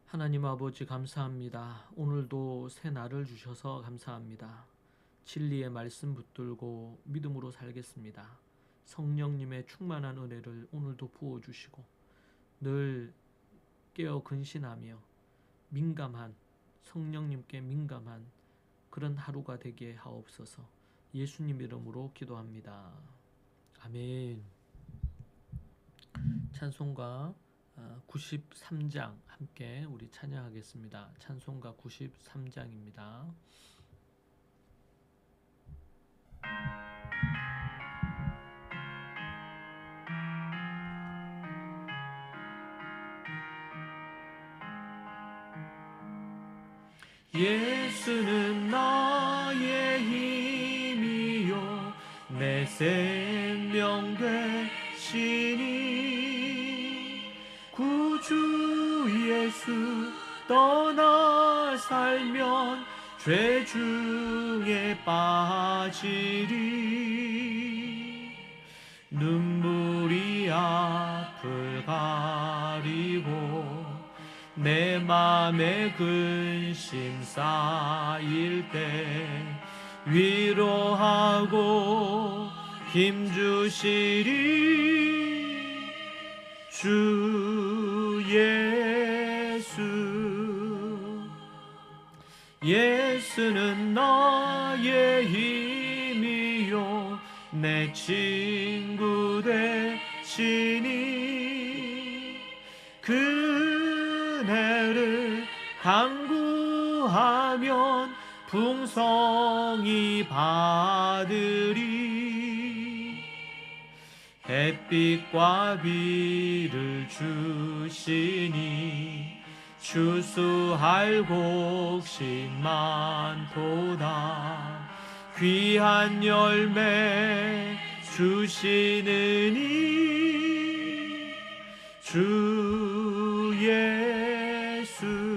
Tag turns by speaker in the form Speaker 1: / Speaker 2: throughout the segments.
Speaker 1: 하나님 아버지 감사합니다. 오늘도 새 날을 주셔서 감사합니다. 진리의 말씀 붙들고 믿음으로 살겠습니다. 성령님의 충만한 은혜를 오늘도 부어주시고 늘 깨어 근신하며 민감한 성령님께 민감한 그런 하루가 되게 하옵소서. 예수님 이름으로 기도합니다. 아멘. 찬송가 93장 함께 우리 찬양하겠습니다. 찬송가 93장입니다. 예수는 나의 힘이요 내 생명 되시니 구주 예수 떠나 살면 죄 중에 빠지리 눈물이 앞을 가리고 내 맘에 근심 쌓일 때 위로하고 힘주시리 주 예수. 예수는 나의 힘이요 내 친구 되시니 그네를 간구하면 풍성히 받으리 햇빛과 비를 주시니 추수할 곡식 많도다 귀한 열매 주시느니 주 예수.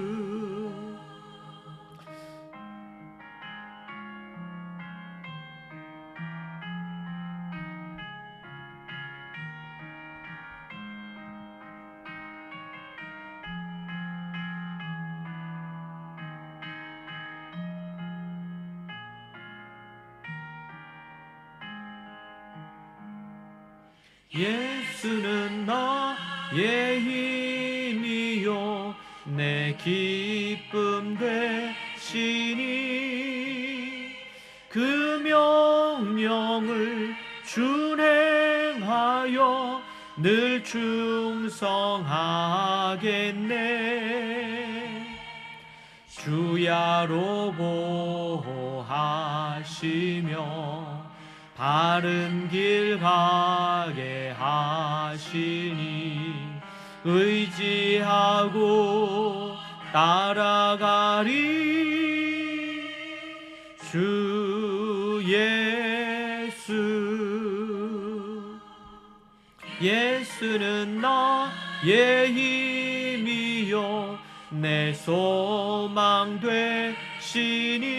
Speaker 1: 예수는 나의 힘이요 내 기쁨 되시니 그 명령을 준행하여 늘 충성하겠네 주야로 보호하시며 바른 길 가게 하시니 의지하고 따라가리 주 예수. 예수는 나의 힘이요 내 소망 되시니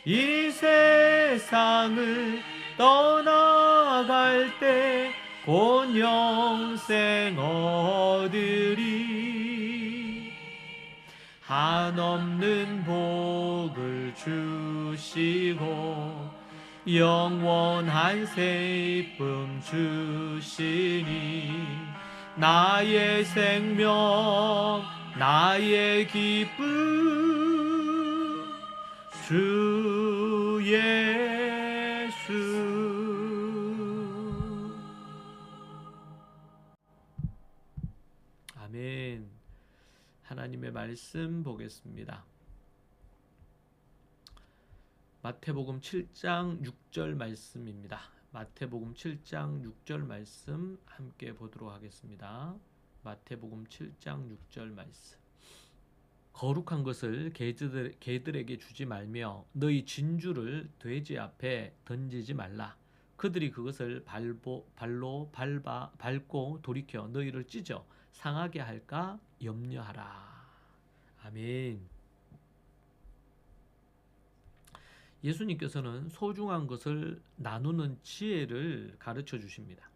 Speaker 1: 이 세상을 떠나갈 때 곧 영생 얻으리 한없는 복을 주시고 영원한 세품 주시니 나의 생명 나의 기쁨 주 예수. 아멘. 하나님의 말씀 보겠습니다. 마태복음 7장 6절 말씀입니다. 마태복음 7장 6절 말씀 함께 보도록 하겠습니다. 마태복음 7장 6절 말씀. 거룩한 것을 개들에게 주지 말며 너희 진주를 돼지 앞에 던지지 말라. 그들이 그것을 발로 밟고 돌이켜 너희를 찢어 상하게 할까 염려하라. 아멘. 예수님께서는 소중한 것을 나누는 지혜를 가르쳐 주십니다.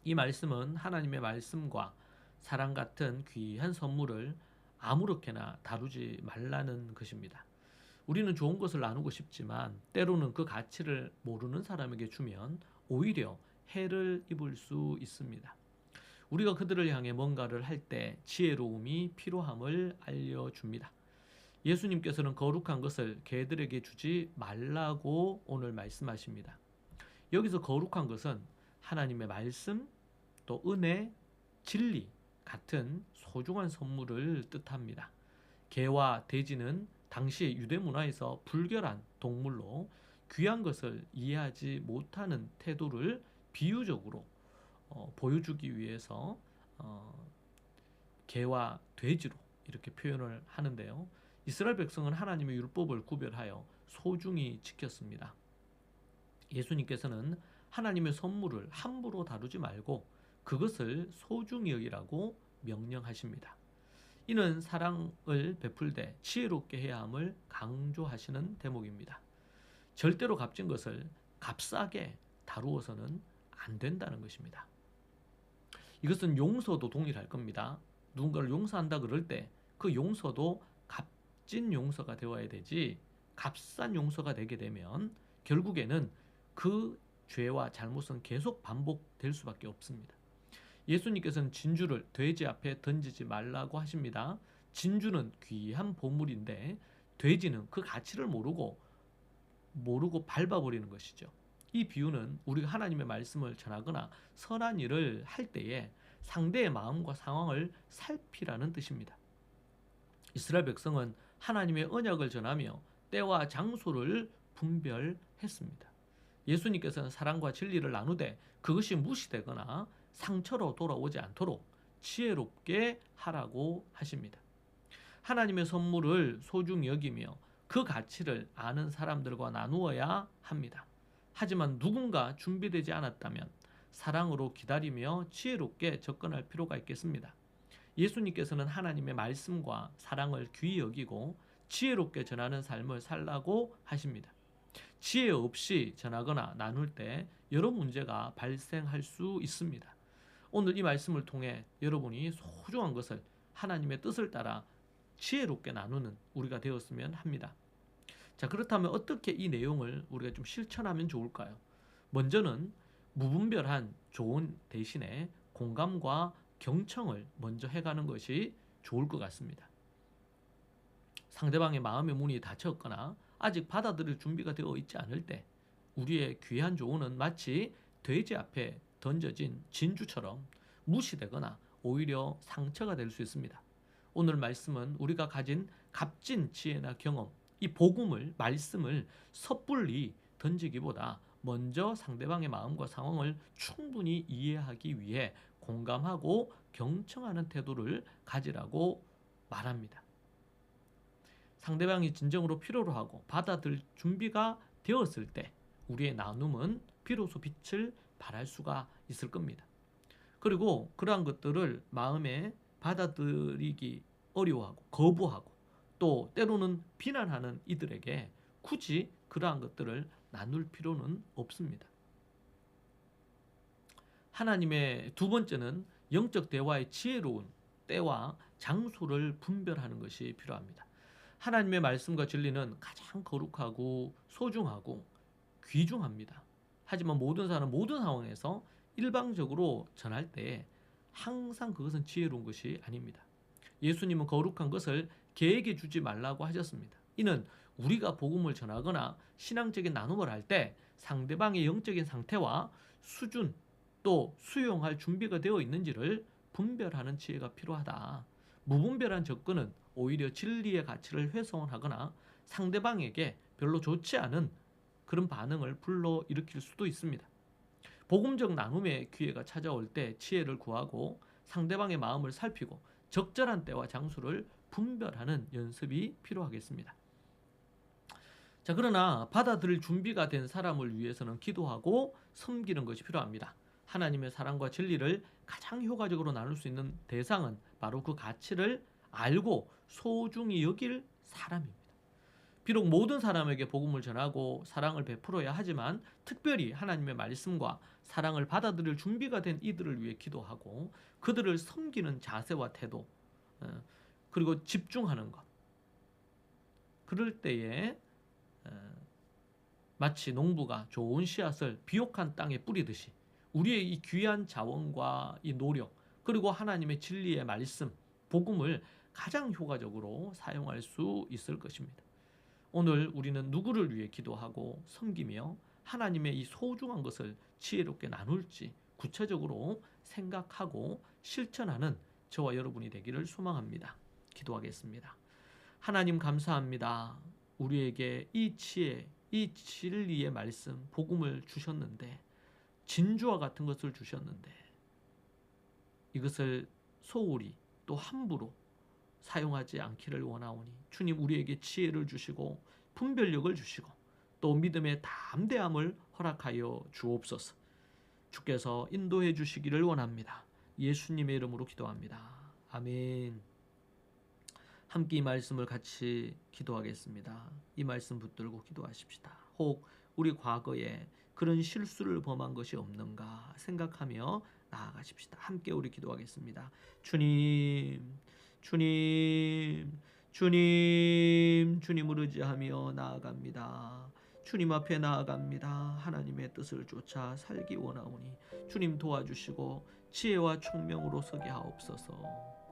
Speaker 1: 이 말씀은 하나님의 말씀과 사랑 같은 귀한 선물을 아무렇게나 다루지 말라는 것입니다. 우리는 좋은 것을 나누고 싶지만 때로는 그 가치를 모르는 사람에게 주면 오히려 해를 입을 수 있습니다. 우리가 그들을 향해 뭔가를 할 때 지혜로움이 필요함을 알려줍니다. 예수님께서는 거룩한 것을 개들에게 주지 말라고 오늘 말씀하십니다. 여기서 거룩한 것은 하나님의 말씀, 또 은혜, 진리 같은 소중한 선물을 뜻합니다. 개와 돼지는 당시 유대 문화에서 불결한 동물로 귀한 것을 이해하지 못하는 태도를 비유적으로 보여주기 위해서 개와 돼지로 이렇게 표현을 하는데요. 이스라엘 백성은 하나님의 율법을 구별하여 소중히 지켰습니다. 예수님께서는 하나님의 선물을 함부로 다루지 말고 그것을 소중히 여기라고 명령하십니다. 이는 사랑을 베풀되 지혜롭게 해야 함을 강조하시는 대목입니다. 절대로 값진 것을 값싸게 다루어서는 안 된다는 것입니다. 이것은 용서도 동일할 겁니다. 누군가를 용서한다 그럴 때 그 용서도 값진 용서가 되어야 되지, 값싼 용서가 되게 되면 결국에는 그 죄와 잘못은 계속 반복될 수밖에 없습니다. 예수님께서는 진주를 돼지 앞에 던지지 말라고 하십니다. 진주는 귀한 보물인데 돼지는 그 가치를 모르고 밟아버리는 것이죠. 이 비유는 우리가 하나님의 말씀을 전하거나 선한 일을 할 때에 상대의 마음과 상황을 살피라는 뜻입니다. 이스라엘 백성은 하나님의 언약을 전하며 때와 장소를 분별했습니다. 예수님께서는 사랑과 진리를 나누되 그것이 무시되거나 상처로 돌아오지 않도록 지혜롭게 하라고 하십니다. 하나님의 선물을 소중히 여기며 그 가치를 아는 사람들과 나누어야 합니다. 하지만 누군가 준비되지 않았다면 사랑으로 기다리며 지혜롭게 접근할 필요가 있겠습니다. 예수님께서는 하나님의 말씀과 사랑을 귀히 여기고 지혜롭게 전하는 삶을 살라고 하십니다. 지혜 없이 전하거나 나눌 때 여러 문제가 발생할 수 있습니다. 오늘 이 말씀을 통해 여러분이 소중한 것을 하나님의 뜻을 따라 지혜롭게 나누는 우리가 되었으면 합니다. 자, 그렇다면 어떻게 이 내용을 우리가 좀 실천하면 좋을까요? 먼저는 무분별한 조언 대신에 공감과 경청을 먼저 해가는 것이 좋을 것 같습니다. 상대방의 마음의 문이 닫혔거나 아직 받아들일 준비가 되어 있지 않을 때 우리의 귀한 조언은 마치 돼지 앞에 던져진 진주처럼 무시되거나 오히려 상처가 될 수 있습니다. 오늘 말씀은 우리가 가진 값진 지혜나 경험, 이 복음을, 말씀을 섣불리 던지기보다 먼저 상대방의 마음과 상황을 충분히 이해하기 위해 공감하고 경청하는 태도를 가지라고 말합니다. 상대방이 진정으로 필요로 하고 받아들일 준비가 되었을 때 우리의 나눔은 비로소 빛을 발할 수가 있을 겁니다. 그리고 그러한 것들을 마음에 받아들이기 어려워하고 거부하고 또 때로는 비난하는 이들에게 굳이 그러한 것들을 나눌 필요는 없습니다. 하나님의 두 번째는 영적 대화의 지혜로운 때와 장소를 분별하는 것이 필요합니다. 하나님의 말씀과 진리는 가장 거룩하고 소중하고 귀중합니다. 하지만 모든 사람은 모든 상황에서 일방적으로 전할 때 항상 그것은 지혜로운 것이 아닙니다. 예수님은 거룩한 것을 개에게 주지 말라고 하셨습니다. 이는 우리가 복음을 전하거나 신앙적인 나눔을 할 때 상대방의 영적인 상태와 수준 또 수용할 준비가 되어 있는지를 분별하는 지혜가 필요하다. 무분별한 접근은 오히려 진리의 가치를 훼손하거나 상대방에게 별로 좋지 않은 그런 반응을 불러일으킬 수도 있습니다. 복음적 나눔의 기회가 찾아올 때 지혜를 구하고 상대방의 마음을 살피고 적절한 때와 장소를 분별하는 연습이 필요하겠습니다. 자, 그러나 받아들일 준비가 된 사람을 위해서는 기도하고 섬기는 것이 필요합니다. 하나님의 사랑과 진리를 가장 효과적으로 나눌 수 있는 대상은 바로 그 가치를 알고 소중히 여길 사람입니다. 비록 모든 사람에게 복음을 전하고 사랑을 베풀어야 하지만 특별히 하나님의 말씀과 사랑을 받아들일 준비가 된 이들을 위해 기도하고 그들을 섬기는 자세와 태도, 그리고 집중하는 것. 그럴 때에 마치 농부가 좋은 씨앗을 비옥한 땅에 뿌리듯이 우리의 이 귀한 자원과 이 노력, 그리고 하나님의 진리의 말씀, 복음을 가장 효과적으로 사용할 수 있을 것입니다. 오늘 우리는 누구를 위해 기도하고 섬기며 하나님의 이 소중한 것을 지혜롭게 나눌지 구체적으로 생각하고 실천하는 저와 여러분이 되기를 소망합니다. 기도하겠습니다. 하나님 감사합니다. 우리에게 이 지혜, 이 진리의 말씀, 복음을 주셨는데, 진주와 같은 것을 주셨는데, 이것을 소홀히 또 함부로 사용하지 않기를 원하오니 주님 우리에게 지혜를 주시고 분별력을 주시고 또 믿음의 담대함을 허락하여 주옵소서. 주께서 인도해 주시기를 원합니다. 예수님의 이름으로 기도합니다. 아멘. 함께 이 말씀을 같이 기도하겠습니다. 이 말씀 붙들고 기도하십시다. 혹 우리 과거에 그런 실수를 범한 것이 없는가 생각하며 나아가십시다. 함께 우리 기도하겠습니다. 주님, 주님, 주님, 주님을 의지하며 나아갑니다. 주님 앞에 나아갑니다. 하나님의 뜻을 쫓아 살기 원하오니 주님 도와주시고 지혜와 총명으로 서게 하옵소서.